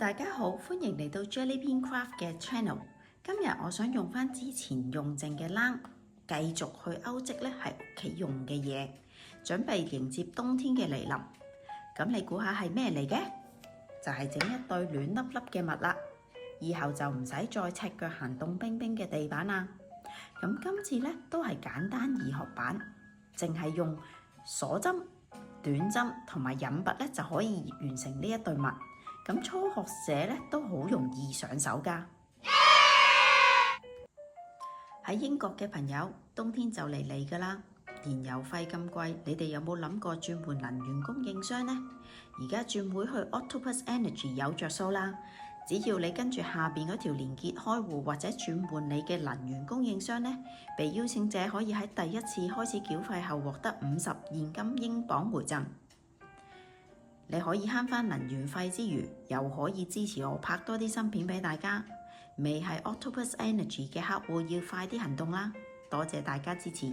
大家好，歡迎嚟到 Jellybean Craft 嘅 channel。今日我想用翻之前用剩嘅冷，繼續去勾織咧喺屋企用嘅嘢，準備迎接冬天嘅嚟臨。咁你估下係咩嚟嘅？就係整一對暖粒粒嘅襪啦。以後就唔使再赤腳行凍冰冰嘅地板啦。咁今次咧都係簡單易學版，淨係用鎖針、短針同埋引拔咧就可以完成呢一對襪。咁初學者咧都好容易上手㗎。喺英國嘅朋友，冬天就嚟㗎啦，燃油費咁貴，你哋有冇諗過轉換能源供應商呢？而家轉會去 Octopus Energy 有着數啦，只要你跟住下邊嗰條連結開戶或者轉換你嘅能源供應商呢，被邀請者可以喺第一次開始繳費後獲得50現金英鎊回贈。你可以慳返能源費之餘，又可以支持我拍多啲新片俾大家。未係 Octopus Energy 嘅客戶要快啲行動啦！多謝大家支持。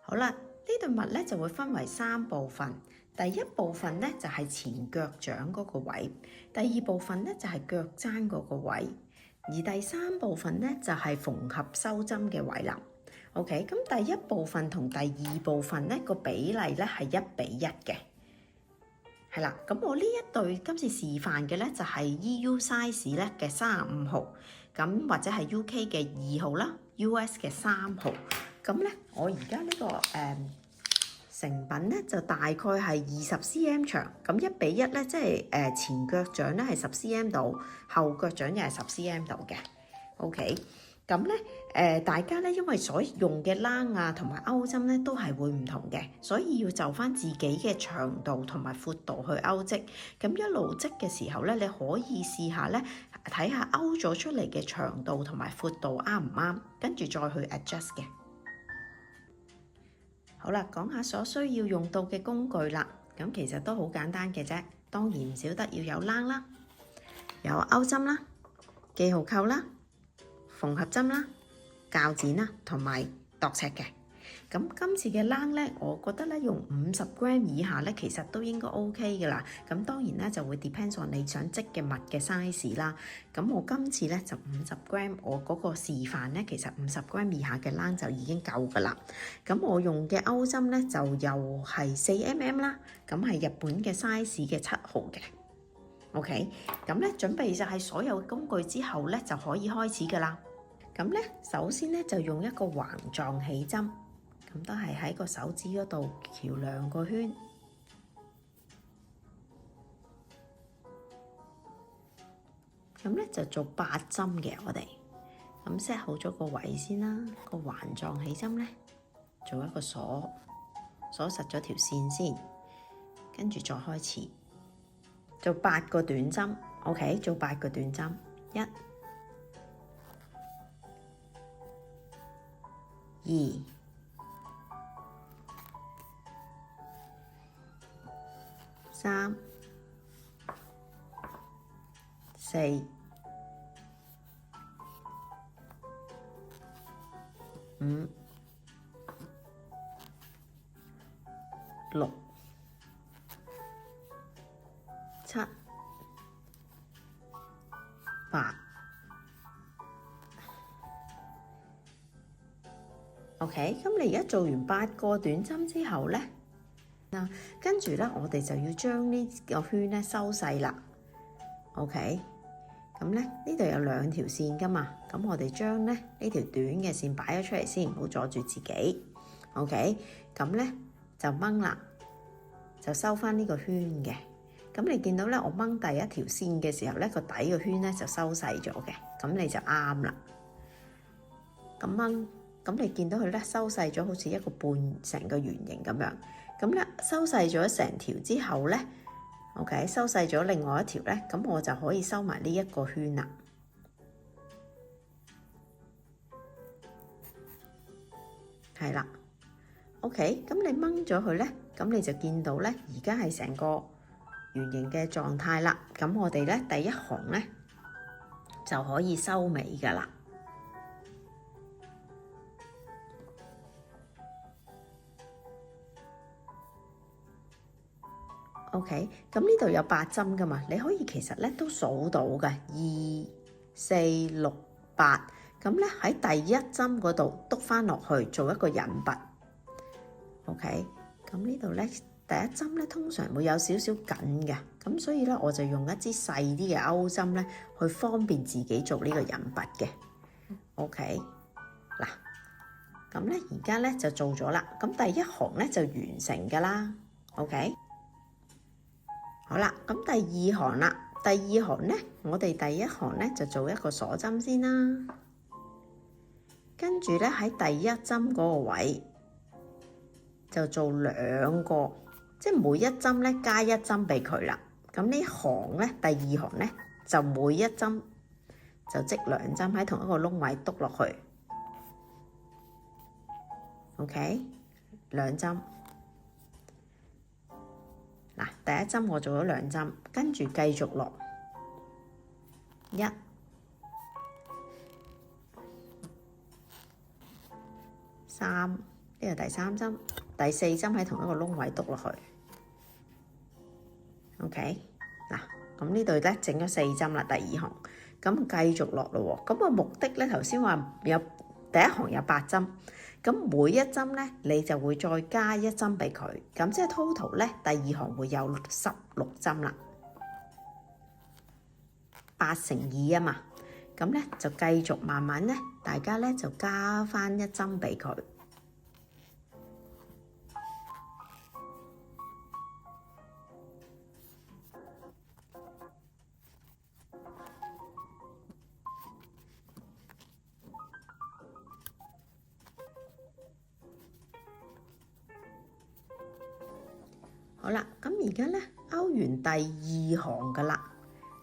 好啦，呢對襪咧就會分為3部分。第一部分咧就係前腳掌嗰個位，第二部分咧就係腳踭嗰個位，而第3部分咧就係縫合收針嘅位啦。OK， 咁第一部分同第二部分咧個比例咧係1:1嘅，係啦。咁我呢一對今次示範嘅咧就係 EU size 咧嘅35號，咁或者係 UK 嘅2號啦 ，US 嘅3號。咁咧我而家呢個成品咧就大概係20 cm 長，咁1:1咧即係前腳掌咧係10 cm 度，後腳掌又係10 cm 度嘅。OK。咁咧，大家咧，因為所用嘅冷啊同埋勾針咧都係會唔同嘅，所以要就翻自己嘅長度同埋闊度去勾織。咁一路織嘅時候咧，你可以試下咧，睇下勾咗出嚟嘅長度同埋闊度啱唔啱，跟住再去 adjust 嘅。好啦，講下所需要用到嘅工具啦。咁其實都好簡單嘅啫，當然唔少得要有冷啦，有勾針啦，記號扣啦，縫合針啦、鉸剪啦，同埋度尺嘅。咁今次嘅冷咧，我覺得咧用50 gram 以下咧，其實都應該 OK 嘅啦。咁當然咧就會 depends on 你想織嘅襪嘅 size 啦。咁我今次咧就50 gram，我嗰個示範咧其實50 gram 以下嘅冷就已經夠噶啦。咁我用嘅勾針咧就又係4mm啦，咁係日本嘅 size 嘅7號嘅。OK， 咁咧準備晒所有工具之後咧就可以開始噶啦。咁咧首先咧就用一個橫狀起針，咁都係喺個手指嗰度翹2個圈。咁咧就做8針嘅我哋，咁 set 好咗個位先啦。個橫狀起針咧做一個鎖實咗條線先，跟住再開始。做8個短針 ，OK， 做8個短針，1、2、3、4、5、6、7、8。OK， 咁你而家做完8個短針之後咧，嗱，跟住咧我哋就要將呢個圈咧收細啦。OK， 咁咧呢度有2條線噶嘛，咁我哋將咧呢條短嘅線擺咗出嚟先，唔好阻住自己。OK， 咁咧就掹啦，就收翻呢個圈嘅。咁你見到咧，我掹第一條線嘅時候咧，個底個圈咧就收細咗嘅，咁你就啱啦。咁掹，咁你見到佢咧收細咗，好似一個半成個圓形咁樣。咁咧收細咗成條之後咧 ，OK， 收細咗另外一條咧，咁我就可以收埋呢一個圈啦。係啦 ，OK， 咁你掹咗佢咧，咁你就見到咧，而家係成個圓形嘅狀態啦。咁我哋咧第一行咧就可以收尾噶啦。OK， 咁呢度有8針噶嘛，你可以其實咧都數到嘅，2、4、6、8。咁咧喺第一針嗰度篤翻落去做一個引拔。OK， 咁呢度咧第一針咧通常會有少少緊嘅，咁所以咧我就用一支細啲嘅鈎針咧去方便自己做呢個引拔嘅。OK， 嗱，咁咧而家咧就做咗啦，咁第一行咧就完成㗎啦。OK， 好啦，咁第二行啦，第二行咧我哋第一行咧就做一個鎖針先啦，跟住咧喺第一針嗰個位就做2個，即係每一針咧加1針俾佢啦。咁呢行咧第二行咧就每一針就織2針喺同一個窿位篤落去。OK， 2針。嗱，第一針我做咗2針，跟住繼續落1、3，呢個第3針，第4針喺同一個窿位篤落去。OK， 嗱，咁呢度咧整咗4針啦，第二行，咁繼續落咯喎。咁個目的咧頭先話有第一行有8針。咁每一針咧，你就會再加1針俾佢，咁即係 total 咧，第二行會有16針啦，8乘2啊嘛，咁咧就繼續慢慢咧，大家咧就加翻1針俾佢。好啦，咁而家咧勾完第二行噶啦，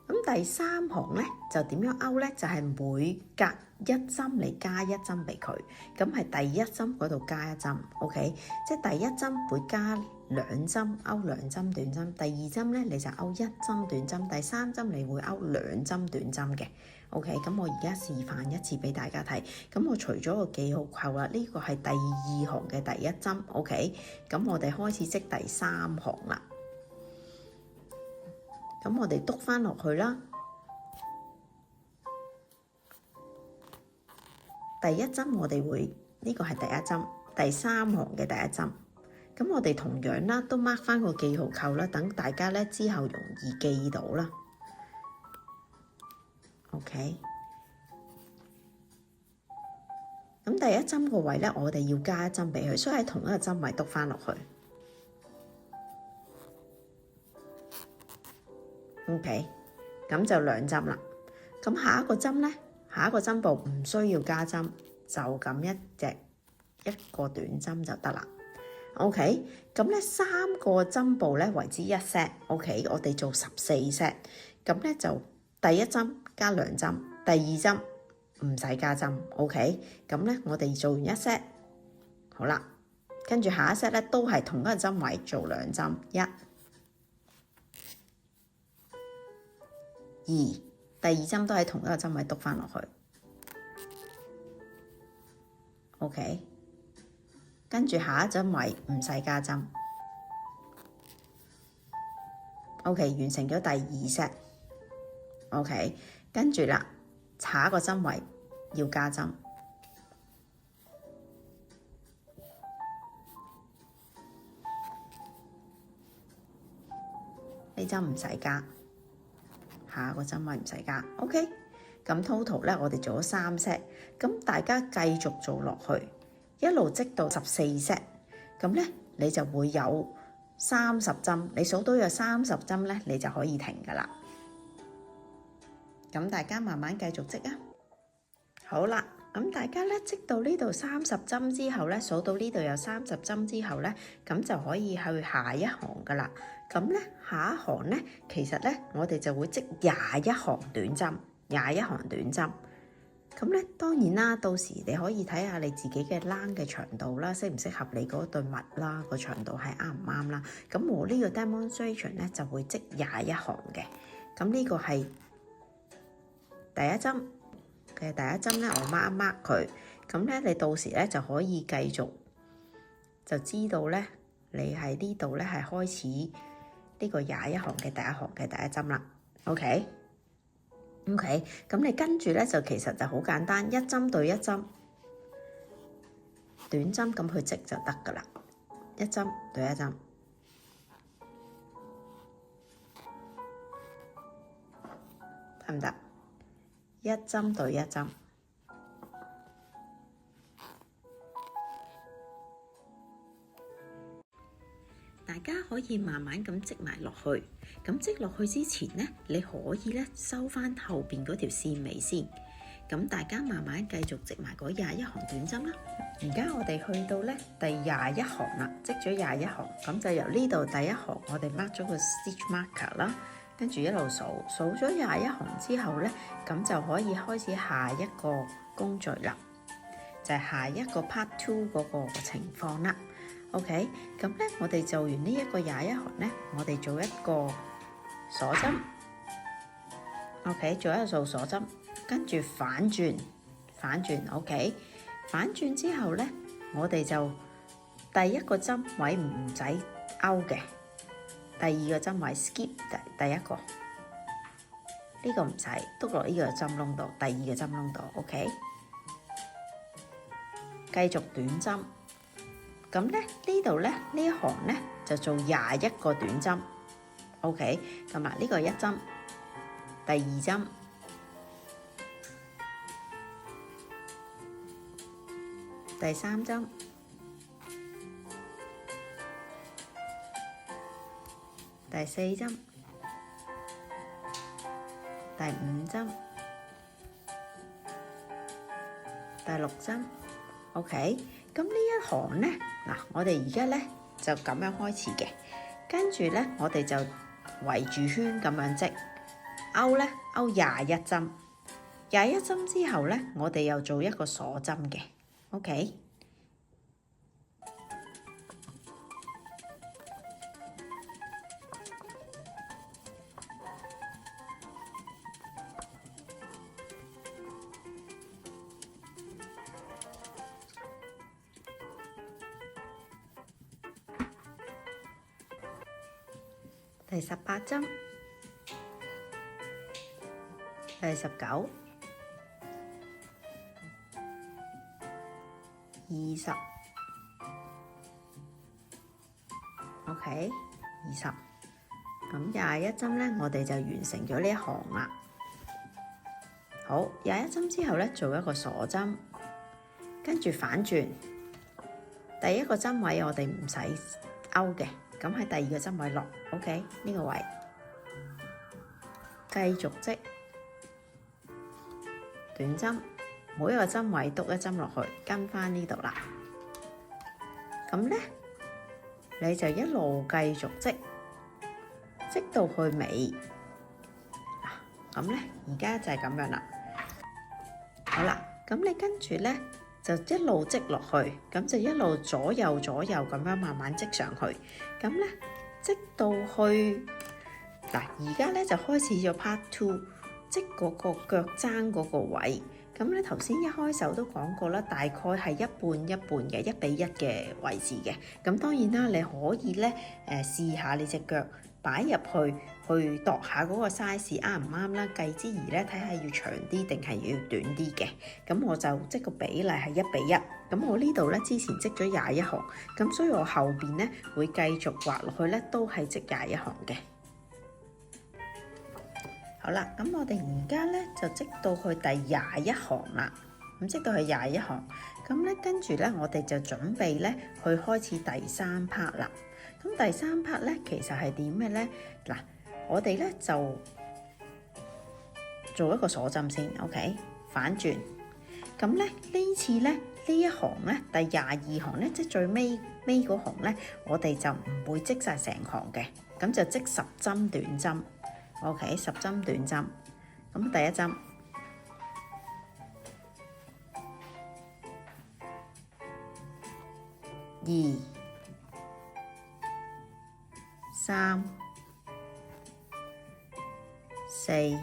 咁第3行咧就點樣勾咧？就係每隔1針嚟加1針俾佢，咁係第一針嗰度加1針 ，OK， 即係第一針會加2針，勾2針短針，第二針咧你就勾1針短針，第3針你會勾2針短針嘅。OK， 咁我而家示範一次俾大家睇。咁我除咗個記號扣啦，呢個係第2行嘅第一針。OK， 咁我哋開始織第3行啦。咁我哋篤翻落去啦。第一針我哋會呢個係第一針，第3行嘅第一針。咁我哋同樣啦，都 mark 翻個記號扣啦，等大家咧之後容易記到啦。OK， 咁第一針個位咧，我哋要加1針俾佢，所以喺同一個針位篤翻落去。OK， 咁就2針啦。咁下一個針咧，下一個針部唔需要加針，就咁一個短針就得啦。OK， 咁咧3個針部咧為之1 set。OK， 我哋做14 set。咁咧就第一針加2針，第二針唔使加針。OK， 咁咧我哋做完1 set， 好啦，跟住下一 set 咧都係同一個針位做2針，1、2，第二針都喺同一個針位篤翻落去。OK， 跟住下一針位唔使加針。OK， 完成咗第2 set。OK， 跟住啦，下一個針位要加針。呢針唔使加，下一個針位唔使加。OK， 咁 total 咧，我哋做咗3 set， 咁大家繼續做落去，一路織到14 set， 咁咧你就會有30針，你數到有30針咧，你就可以停噶啦。咁大家慢慢繼續織啊。好啦，咁大家咧織到呢度30針之後咧，數到呢度有30針之後咧，咁就可以去下一行噶啦。咁咧下一行咧，其實咧我哋就會織21行短針，21行短針。咁咧當然啦，到時你可以睇下你自己嘅冷嘅長度啦，適唔適合你嗰對襪啦，個長度係啱唔啱啦。咁我呢個 demonstration 咧就會織21行嘅。咁呢個係第一針嘅第一針咧，我 mark 一 mark 佢。咁咧你到時咧就可以繼續就知道咧，你喺呢度咧係開始呢個21行嘅第一行嘅第一針啦。OK，咁你跟住咧就其實就好簡單，一針對一針，短針咁去織就得㗎啦。一針對一針，得唔得？一針對一針。大家可以慢慢咁織埋落去。咁織落去之前呢，你可以咧收翻後邊嗰條線尾先。咁大家慢慢繼續織埋嗰21行短針啦。而家我哋去到咧第21行啦，織咗21行，咁就由呢度第一行我哋 mark 咗個 stitch marker 啦，跟住一路數咗21行之後咧，咁就可以開始下一個工序啦，就係下一個 part 2嗰個情況啦。OK， 咁咧我哋做完呢一個21行咧，我哋做一個鎖針。OK， 做一個鎖針，跟住反轉。OK， 反轉之後咧，我哋就第一個針位唔使勾嘅，第二個針位 skip 第一個，呢個唔使篤落呢個針窿度，第二個針窿度。OK， 繼續短針。咁咧呢度咧呢一行咧就做21個短針。OK， 咁啊呢個一針，第二針，第三針，第四針，第五針，第六針。OK， 咁呢一行咧，嗱，我哋而家咧就咁樣開始嘅，跟住咧我哋就圍住圈咁樣織，勾咧勾21針，21針之後咧，我哋又做一個鎖針嘅。OK，第18針，第19、20 OK， 20，咁21針咧，我哋就完成咗呢一行啦。好，21針之後咧，做一個鎖針，跟住反轉，第一個針位我哋唔使勾嘅。咁喺第二個針位落 ，OK， 呢個位繼續織短針，每一個針位篤一針落去，跟翻呢度啦。咁咧，你就一路繼續織，織到去尾。嗱，咁咧而家就係咁樣啦。好啦，咁你跟住咧就一路織落去，咁就一路左右咁樣慢慢織上去。咁咧織到去嗱，而家咧就開始咗 part 2，織嗰個腳踭嗰個位。咁咧頭先一開手都講過啦，大概係一半一半嘅1比1嘅位置嘅。咁當然啦，你可以咧試下你隻腳擺入去度下嗰個 size 啱唔啱啦，繼之而咧睇下要長啲定係要短啲嘅。咁我就織個比例係1比1。咁我呢度咧之前織咗21行，咁所以我後邊咧會繼續畫落去咧都係織21行嘅。好啦，咁我哋而家咧就織到去第21行啦。咁織到去21行，咁咧跟住咧我哋就準備咧去開始第3 part 啦。咁第3 part 咧其實係點嘅咧？嗱，我哋咧就做一個鎖針先 ，OK， 反轉。咁咧呢次咧呢一行咧第22行咧即係最尾嗰行咧，我哋就唔會織晒成行嘅，咁就織10針短針。OK， 10針短針，咁第一針，2、3、4、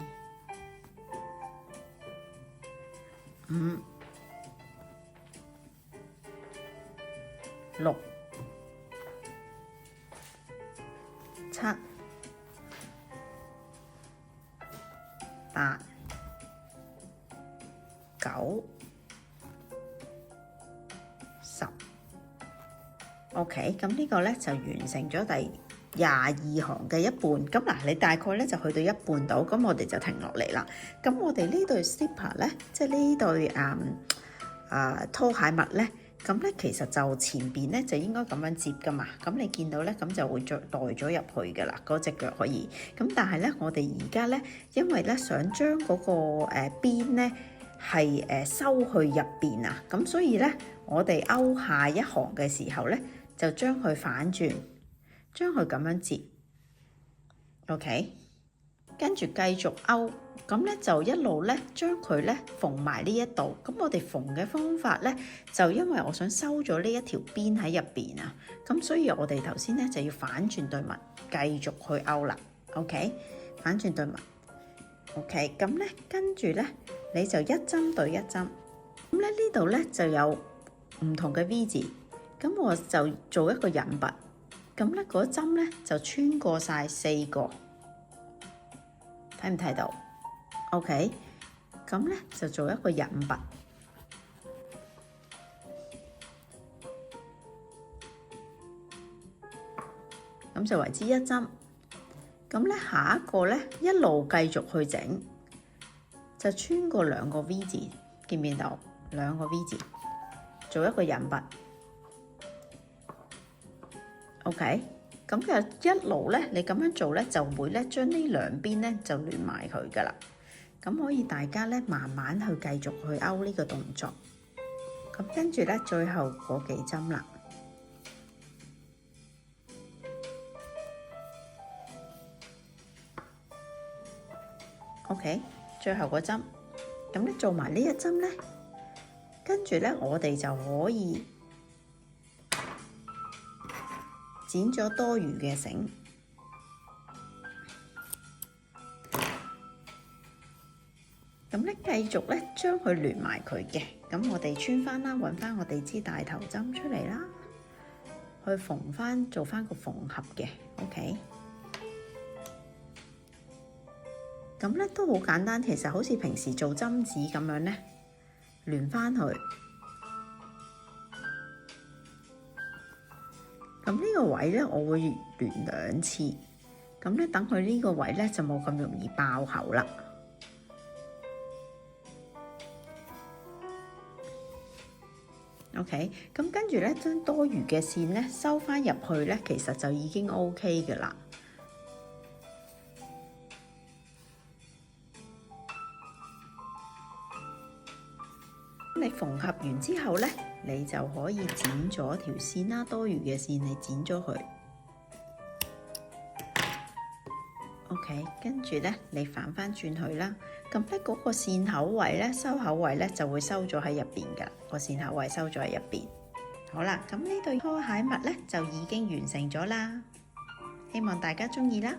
5、6、7、9、10。OK， 咁呢個咧就完成咗第22行嘅一半。咁嗱，你大概咧就去到一半度，咁我哋就停落嚟啦。咁我哋呢對 slipper 咧，即係呢對拖鞋襪咧，咁咧其實就前邊咧就應該咁樣接噶嘛。咁你見到咧，咁就會袋咗入去噶啦，嗰隻腳可以。咁但係咧，我哋而家咧，因為咧想將嗰個邊咧係收去入邊啊，咁所以咧我哋勾下一行嘅時候咧，就將佢反轉，將佢咁樣接。OK， 跟住繼續勾。咁咧就一路咧將佢咧縫埋呢一度。咁我哋縫嘅方法咧，就因為我想收咗呢一條邊喺入邊啊，咁所以我哋頭先咧就要反轉對襪，繼續去勾啦。OK， 反轉對襪。OK， 咁咧跟住咧你就一針對一針。咁咧呢度咧就有唔同嘅 V 字，咁我就做一個引拔。咁咧嗰針咧就穿過晒4個，睇唔睇到？OK， 咁咧就做一個引拔，咁就為之一針。咁咧下一個咧一路繼續去整，就穿過2個 V 字，見唔見到？2個 V 字，做一個引拔。OK， 咁嘅一路咧，你咁樣做咧，就會咧將呢兩邊咧就連埋佢噶啦。咁可以大家咧慢慢去繼續去勾呢個動作。咁跟住咧最後嗰幾針啦。OK， 最後嗰針。咁咧做埋呢一針咧，跟住咧我哋就可以剪咗多餘嘅繩。咁咧繼續咧將佢連埋佢嘅，咁我哋穿翻啦，揾翻我哋支大頭針出嚟啦，去縫翻做翻個縫合嘅 ，OK。咁咧都好簡單，其實好似平時做針子咁樣咧，連翻去。咁呢個位咧，我會連2次，咁咧等佢呢個位咧就冇咁容易爆口啦。OK， 咁跟住咧，將多餘嘅線咧收翻入去咧，其實就已經 OK 嘅啦。你縫合完之後咧，你就可以剪咗條線啦，多餘嘅線你剪咗佢。OK， 跟住咧，你反翻轉去啦。咁咧嗰個線口位咧，收口位咧就會收咗喺入邊噶，個線口位收咗喺入邊。好啦，咁呢對拖鞋襪咧就已經完成咗啦。希望大家中意啦。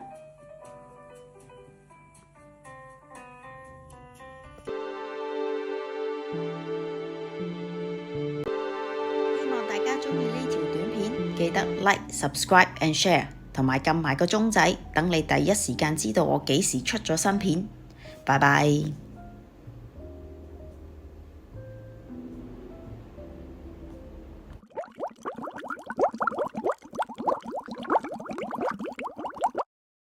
希望大家中意呢條短片，記得 Like、Subscribe and Share。同埋撳埋個鐘仔，等你第一時間知道我幾時出咗新片。拜拜。